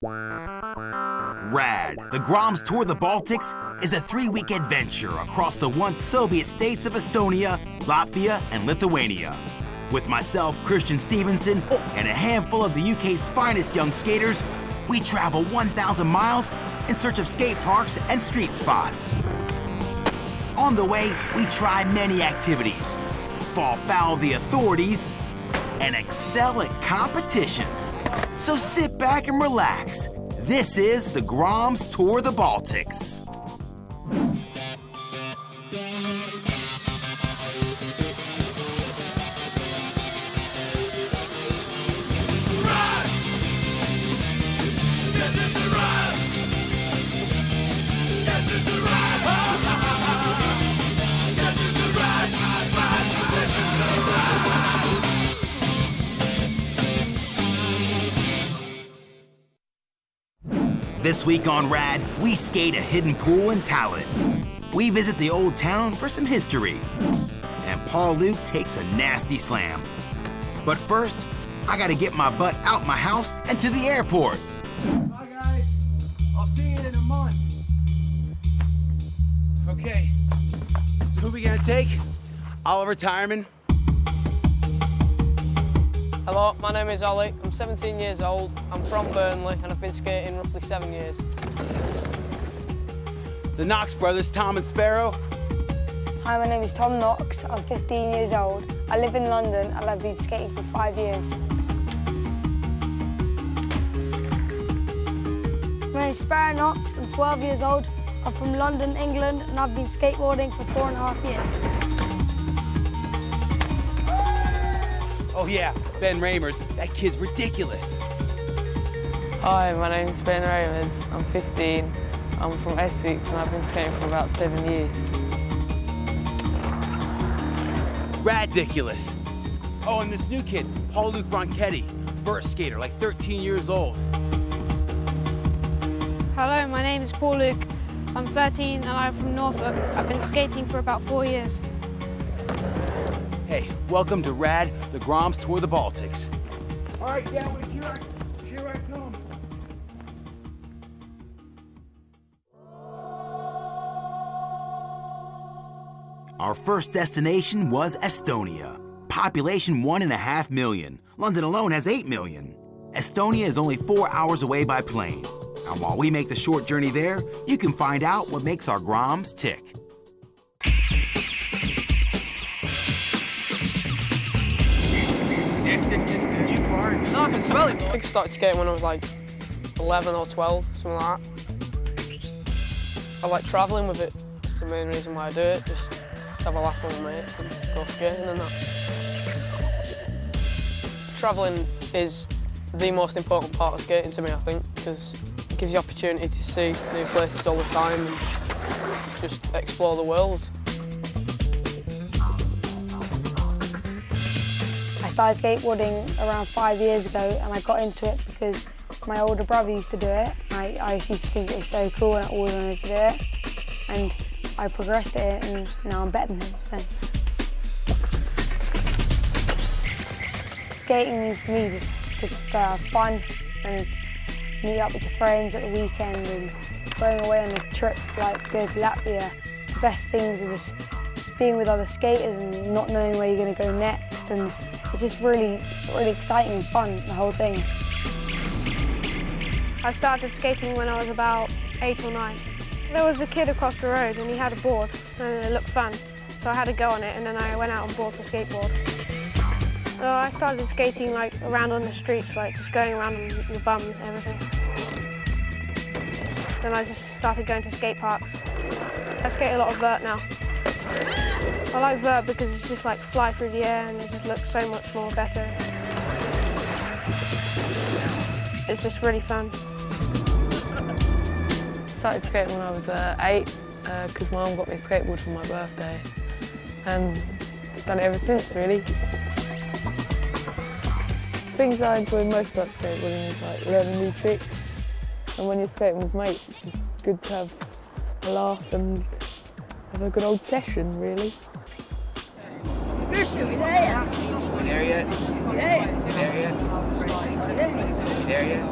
RAD, the Groms Tour the Baltics, is a 3-week adventure across the once Soviet states of Estonia, Latvia, and Lithuania. With myself, Christian Stevenson, and a handful of the UK's finest young skaters, we travel 1,000 miles in search of skate parks and street spots. On the way, we try many activities, fall foul of the authorities, and excel at competitions. So sit back and relax. This is the Groms Tour the Baltics. This week on RAD, we skate a hidden pool in Tallinn. We visit the old town for some history. And Paul-luc takes a nasty slam. But first, I gotta get my butt out my house and to the airport. Bye guys, I'll see you in a month. Okay, so who we gonna take? Oliver Tyreman. Hello, my name is Ollie. I'm 17 years old. I'm from Burnley and I've been skating roughly 7 years. The Knox brothers, Tom and Sparrow. Hi, my name is Tom Knox. I'm 15 years old. I live in London and I've been skating for 5 years. My name is Sparrow Knox. I'm 12 years old. I'm from London, England, and I've been skateboarding for 4.5 years. Oh yeah, Ben Ramers. That kid's ridiculous. Hi, my name is Ben Ramers. I'm 15. I'm from Essex and I've been skating for about 7 years. Radiculous. Oh, and this new kid, Paul-luc vert skater, like 13 years old. Hello, my name is Paul-luc. I'm 13 and I'm from Norfolk. I've been skating for about 4 years. Hey, welcome to RAD, the Groms Tour the Baltics. All right, Gatwick, here I come. Our first destination was Estonia. Population 1.5 million. London alone has 8 million. Estonia is only 4 hours away by plane. And while we make the short journey there, you can find out what makes our Groms tick. Did you fart? No, I can smell it. I started skating when I was like 11 or 12, something like that. I like travelling with it. That's the main reason why I do it. Just have a laugh with my mates and go skating and that. Travelling is the most important part of skating to me, I think, because it gives you opportunity to see new places all the time and just explore the world. I started skateboarding around 5 years ago and I got into it because my older brother used to do it. I used to think it was so cool and I always wanted to do it. And I progressed at it and now I'm better than him. So. Skating means to me just to go have fun and meet up with your friends at the weekend and going away on a trip like go to Latvia. The best things are just being with other skaters and not knowing where you're going to go next. And it's just really, really exciting and fun, the whole thing. I started skating when I was about 8 or 9. There was a kid across the road and he had a board and it looked fun. So I had to go on it and then I went out and bought a skateboard. So I started skating like around on the streets, like just going around on the bum and everything. Then I just started going to skate parks. I skate a lot of vert now. I like vert because it's just like fly through the air and it just looks so much more better. It's just really fun. Started skating when I was 8 because my mum got me a skateboard for my birthday and I've done it ever since, really. Things I enjoy most about skateboarding is like learning new tricks, and when you're skating with mates it's just good to have a laugh and have a good old session, really. You there yet? You there yet? You there yet?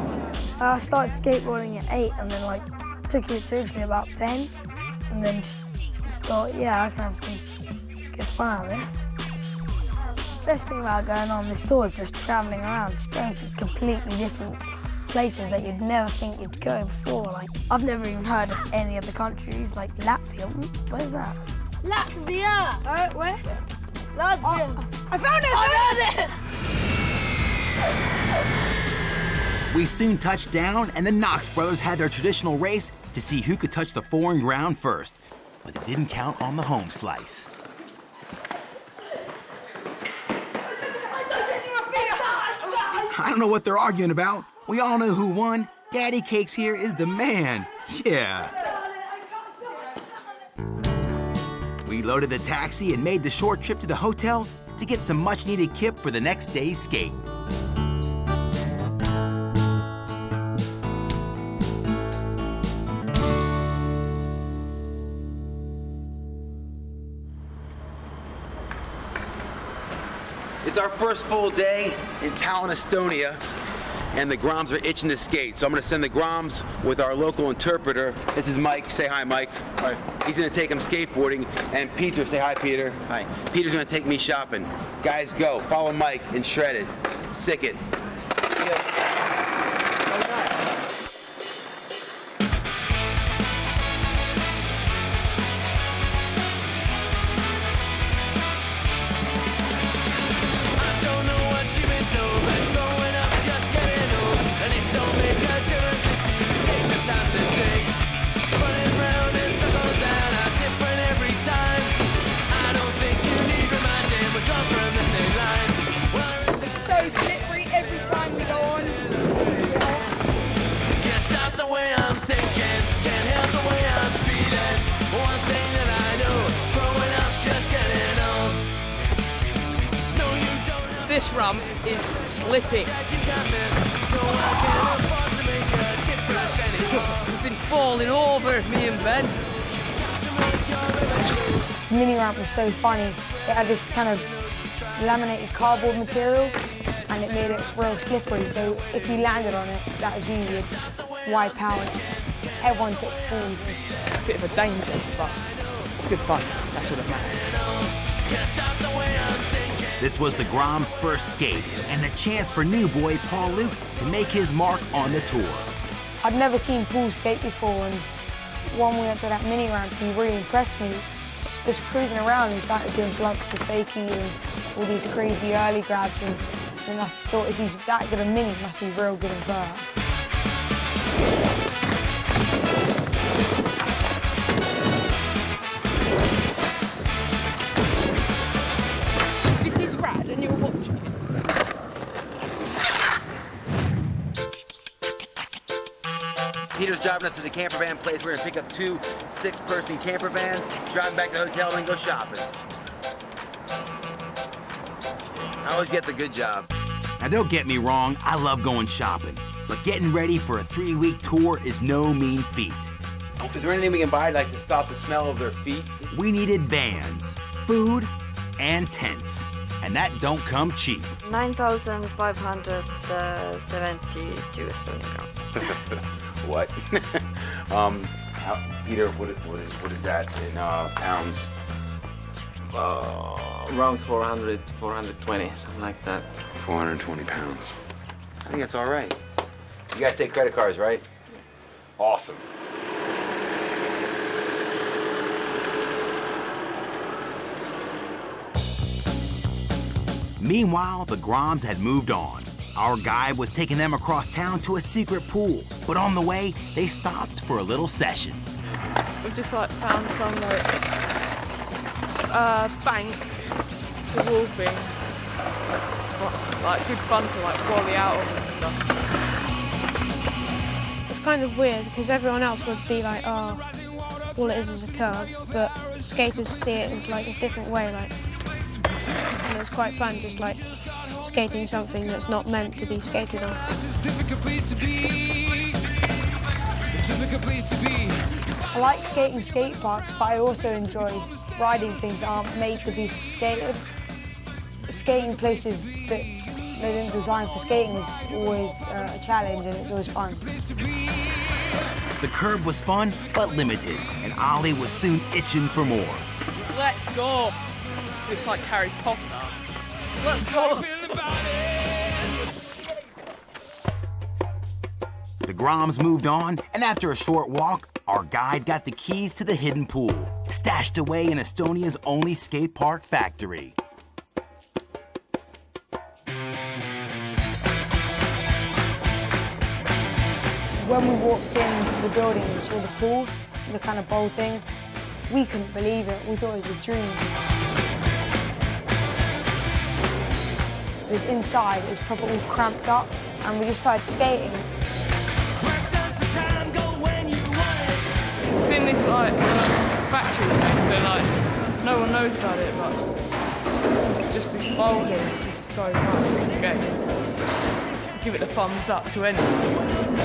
I started skateboarding at 8 and then like took it seriously about 10 and then just thought, yeah, I can have some good fun out of this. Best thing about going on this tour is just travelling around, just going to completely different places that you'd never think you'd go before. Like, I've never even heard of any of the countries, like Latvia. Where's that? Latvia! Where? Latvia! Oh, I found it! We soon touched down, and the Knox brothers had their traditional race to see who could touch the foreign ground first. But it didn't count on the home slice. I don't know what they're arguing about. We all know who won. Daddy Cakes here is the man. Yeah. We loaded the taxi and made the short trip to the hotel to get some much-needed kip for the next day's skate. It's our first full day in Tallinn, Estonia, and the groms are itching to skate. So I'm gonna send the groms with our local interpreter. This is Mike. Say hi, Mike. Hi. He's gonna take them skateboarding. And Peter, say hi, Peter. Hi. Peter's gonna take me shopping. Guys, go. Follow Mike and shred it. Sick it. So slippery every time we go on. Can't stop the way I'm thinking, can't help the way I'm feeling. One thing that I know, growing up's just getting on. No, you don't have This ramp is slippy. you got this. No, I can't afford to make a difference anymore. We've been falling over, me and Ben. The mini ramp was so funny. It had this kind of laminated cardboard material and it made it real slippery, so if you landed on it, that was you, you'd wipe out. Everyone took falls. It's a bit of a danger, but it's good fun. That's what it matters. Can't stop the way I'm thinking. This was the Groms' first skate and the chance for new boy Paul-luc to make his mark on the tour. I'd never seen Paul skate before, and when we went to that mini ramp, he really impressed me. Just cruising around and started doing blunts to fakie and all these crazy early grabs, and I thought if he's that good a mini, he must be real good in vert. This is RAD and you're watching it. Peter's driving us to the camper van place. We're gonna pick up 2 6-person camper vans, drive back to the hotel, and go shopping. I always get the good job. Now don't get me wrong, I love going shopping, but getting ready for a 3-week tour is no mean feat. Oh, is there anything we can buy like to stop the smell of their feet? We needed vans, food, and tents, and that don't come cheap. 9,572 Estonian crowns. What? Peter, what is that in pounds? Around 400, 420, something like that. 420 pounds. I think that's all right. You guys take credit cards, right? Awesome. Meanwhile, the Groms had moved on. Our guide was taking them across town to a secret pool, but on the way, they stopped for a little session. We just like found some bank to walk in. Like good fun to like volley out of and stuff. It's kind of weird because everyone else would be like, oh, all it is a curve, but skaters see it as like a different way, like. And it's quite fun, just like skating something that's not meant to be skated on. I like skating skate parks, but I also enjoy riding things that aren't made to be skated. Skating places that they didn't design for skating is always a challenge, and it's always fun. The curb was fun, but limited, and Ollie was soon itching for more. Let's go. Looks like Harry Potter. Let's go. The groms moved on, and after a short walk, our guide got the keys to the hidden pool, stashed away in Estonia's only skate park factory. When we walked into the building and saw the pool, the kind of bowl thing, we couldn't believe it. We thought it was a dream. It was inside, it was probably all cramped up, and we just started skating. It's in this like factory thing, so like no one knows about it, but this is just this bowl here. It's just so nice to skate. Give it the thumbs up to anyone.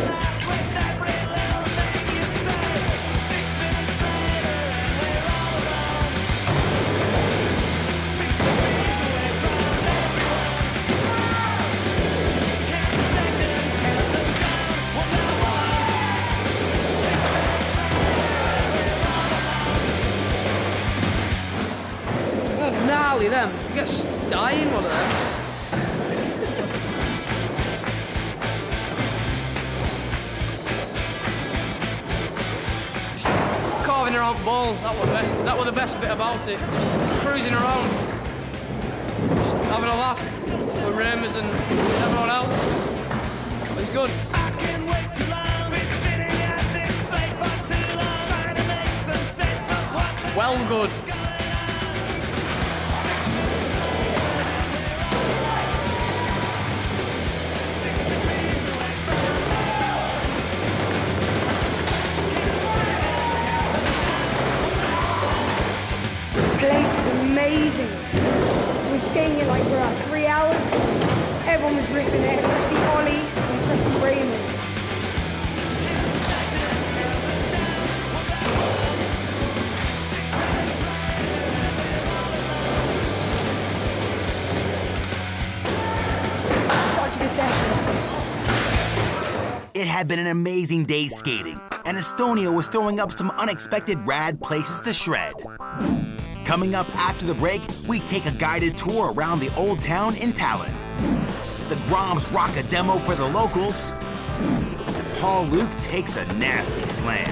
Gnarly them. You get dying one of them. Just carving around the ball. That was the best bit about it. Just cruising around. Just having a laugh with Ramers and everyone else. It was good. Well good. The place is amazing. We were skating it like for about 3 hours. Everyone was ripping it, especially Ollie and especially Ramers. Such a good session. It had been an amazing day skating, and Estonia was throwing up some unexpected rad places to shred. Coming up after the break, we take a guided tour around the old town in Tallinn. The groms rock a demo for the locals. Paul-luc takes a nasty slam.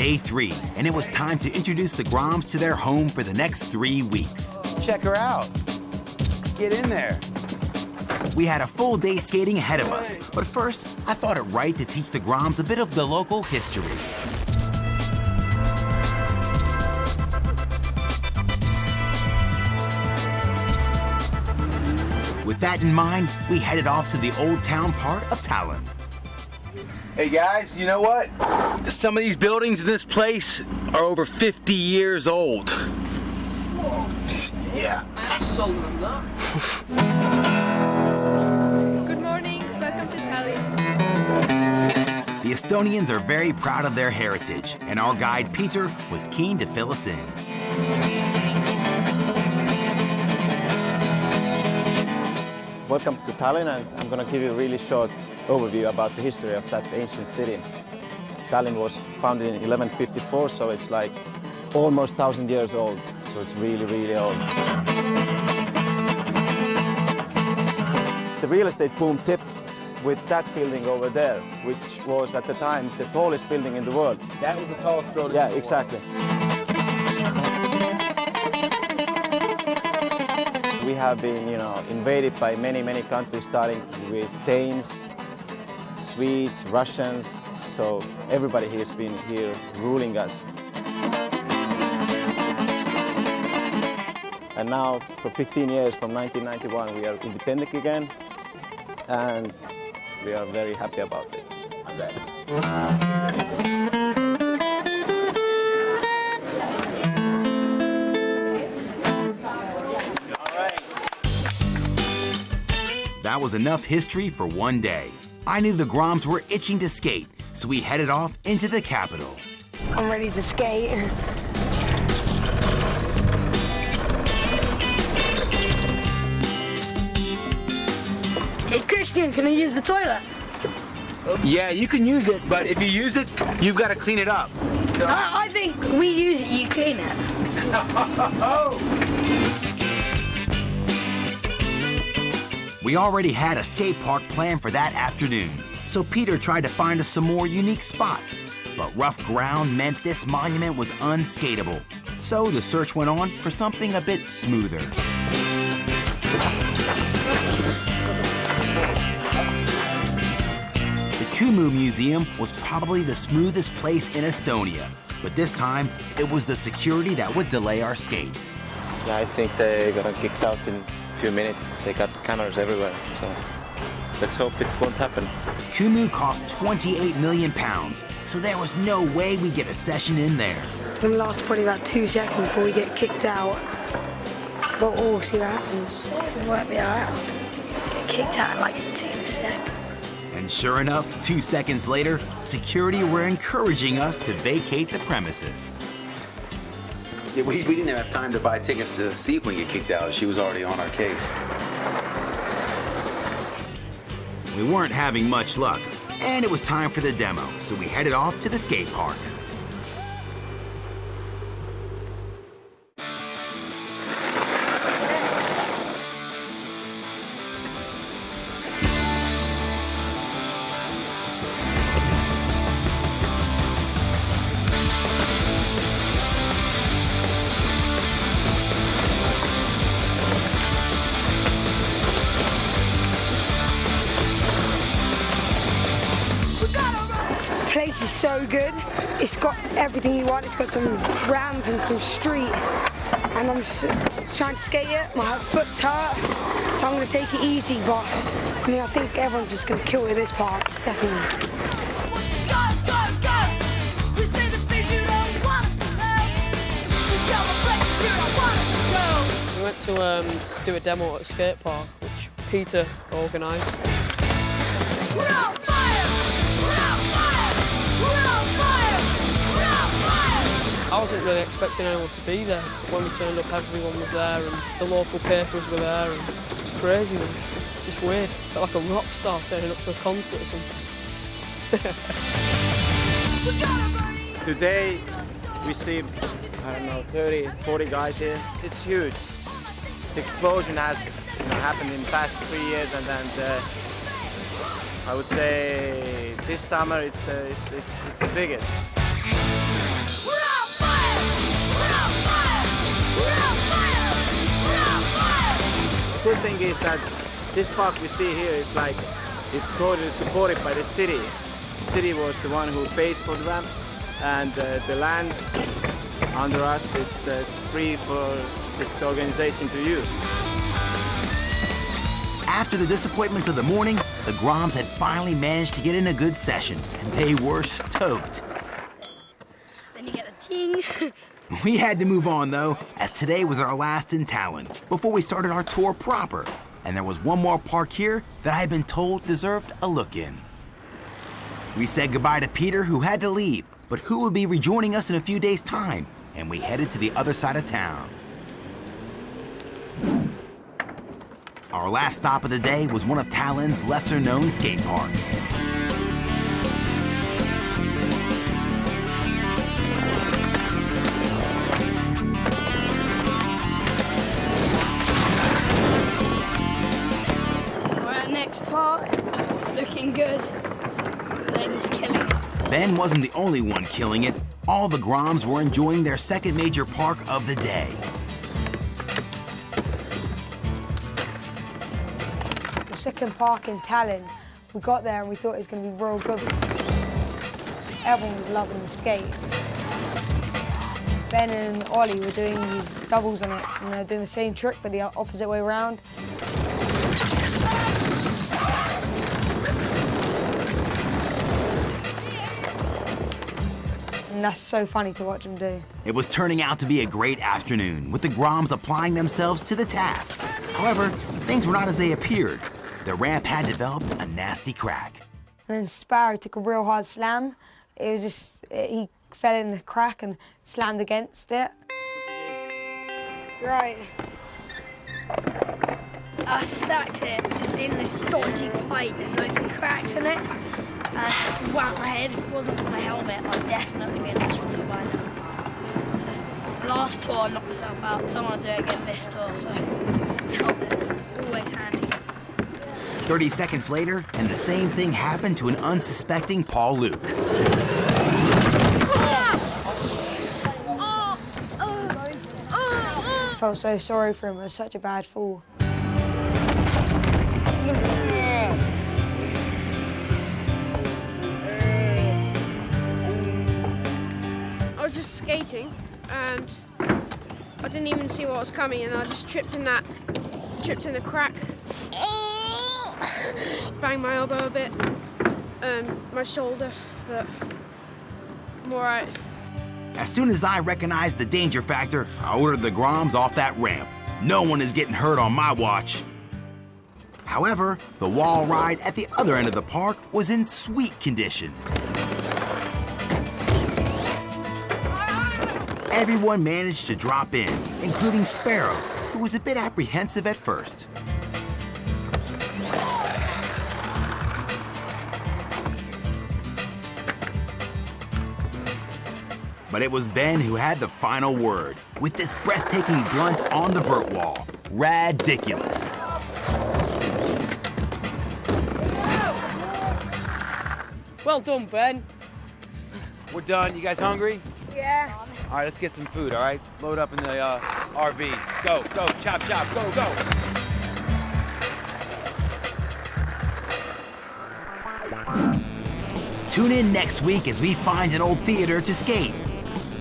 day 3, and it was time to introduce the Groms to their home for the next 3 weeks. Check her out. Get in there. We had a full day skating ahead of us, but first, I thought it right to teach the Groms a bit of the local history. With that in mind, we headed off to the old town part of Tallinn. Hey guys, you know what? Some of these buildings in this place are over 50 years old. Yeah. My house is older than that. Good morning, welcome to Tallinn. The Estonians are very proud of their heritage, and our guide Peter was keen to fill us in. Welcome to Tallinn, and I'm going to give you a really short overview about the history of that ancient city. Tallinn was founded in 1154, so it's like almost 1,000 years old, so it's really, really old. The real estate boom tipped with that building over there, which was at the time the tallest building in the world. That was the tallest building Yeah, in the exactly. We have been, invaded by many, many countries, starting with Danes, Swedes, Russians. So everybody has been here ruling us. And now, for 15 years, from 1991, we are independent again, and we are very happy about it. That was enough history for one day. I knew the Groms were itching to skate, so we headed off into the capital. I'm ready to skate. Hey Christian, can I use the toilet? Yeah, you can use it, but if you use it, you've got to clean it up. So... I think we use it, you clean it. We already had a skate park planned for that afternoon, so Peter tried to find us some more unique spots. But rough ground meant this monument was unskateable, so the search went on for something a bit smoother. The Kumu Museum was probably the smoothest place in Estonia, but this time it was the security that would delay our skate. Yeah, I think they're gonna get kicked out in few minutes. They got cameras everywhere, so let's hope it won't happen. Kumu cost 28 million pounds, so there was no way we'd get a session in there. It's gonna last probably about 2 seconds before we get kicked out. But we'll see what happens. It won't be alright. Get kicked out in like 2 seconds. And sure enough, 2 seconds later, security were encouraging us to vacate the premises. Yeah, we didn't have time to buy tickets to see if we get kicked out. She was already on our case. We weren't having much luck, and it was time for the demo, so we headed off to the skate park. This place is so good. It's got everything you want. It's got some ramp and some street. And I'm just trying to skate it. My foot's hurt, so I'm going to take it easy. But I mean, I think everyone's just going to kill it this part, definitely. We went to do a demo at a skate park, which Peter organised. I wasn't really expecting anyone to be there. When we turned up, everyone was there, and the local papers were there, and it was crazy, man. Just weird. Felt like a rock star turning up to a concert or something. Today we see, I don't know, 30, 40 guys here. It's huge. The explosion has happened in the past 3 years, and then I would say this summer it's the biggest. good thing is that this park we see here is like, it's totally supported by the city. The city was the one who paid for the ramps, and the land under us, it's free for this organization to use. After the disappointments of the morning, the Groms had finally managed to get in a good session, and they were stoked. Then you get a ting. We had to move on, though, as today was our last in Tallinn, before we started our tour proper. And there was one more park here that I had been told deserved a look in. We said goodbye to Peter, who had to leave, but who would be rejoining us in a few days' time, and we headed to the other side of town. Our last stop of the day was one of Tallinn's lesser-known skate parks. Next part, it's looking good. Ben's killing it. Ben wasn't the only one killing it. All the Groms were enjoying their second major park of the day. The second park in Tallinn, we got there and we thought it was going to be real good. Everyone was loving the skate. Ben and Ollie were doing these doubles on it, and they're doing the same trick but the opposite way around. And that's so funny to watch them do. It was turning out to be a great afternoon, with the Groms applying themselves to the task. However, things were not as they appeared. The ramp had developed a nasty crack. And then Sparrow took a real hard slam. It was just, he fell in the crack and slammed against it. Right. I stacked it just in this dodgy pipe. There's loads of cracks in it. And I just whacked my head. If it wasn't for my helmet, I'd definitely be in hospital by now. It's just last tour I knocked myself out. Don't want to do it again this tour, so helmet's always handy. 30 seconds later, and the same thing happened to an unsuspecting Paul-luc. I felt so sorry for him. It was such a bad fall. I was just skating and I didn't even see what was coming, and I just tripped in a crack. Banged my elbow a bit, my shoulder, but I'm all right. As soon as I recognized the danger factor, I ordered the Groms off that ramp. No one is getting hurt on my watch. However, the wall ride at the other end of the park was in sweet condition. Everyone managed to drop in, including Sparrow, who was a bit apprehensive at first. But it was Ben who had the final word, with this breathtaking blunt on the vert wall. Radiculous. Well done, Ben. We're done. You guys hungry? Yeah. All right, let's get some food, all right? Load up in the RV. Go, go, chop, chop, go, go. Tune in next week as we find an old theater to skate.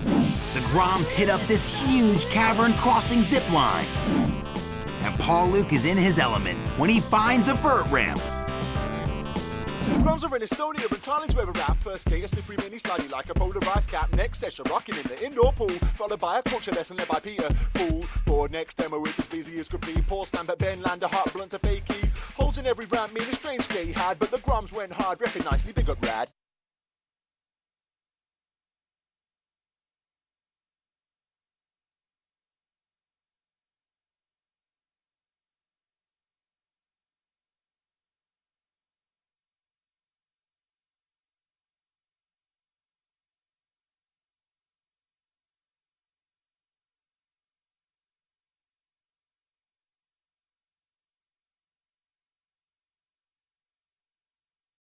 The Groms hit up this huge cavern crossing zip line. And Paul-luc is in his element when he finds a vert ramp. Groms are in Estonia and Tallinn's where we're at. First skate, a slippery mini slidey like a polarized cap. Next session, rocking in the indoor pool, followed by a culture lesson led by Peter. Fool, for next demo it's as busy as could be. Paul stamp at Ben, land a hot blunt to fakey. Holes in every ramp mean a strange skate had, but the Groms went hard, repping nicely, big up RAD.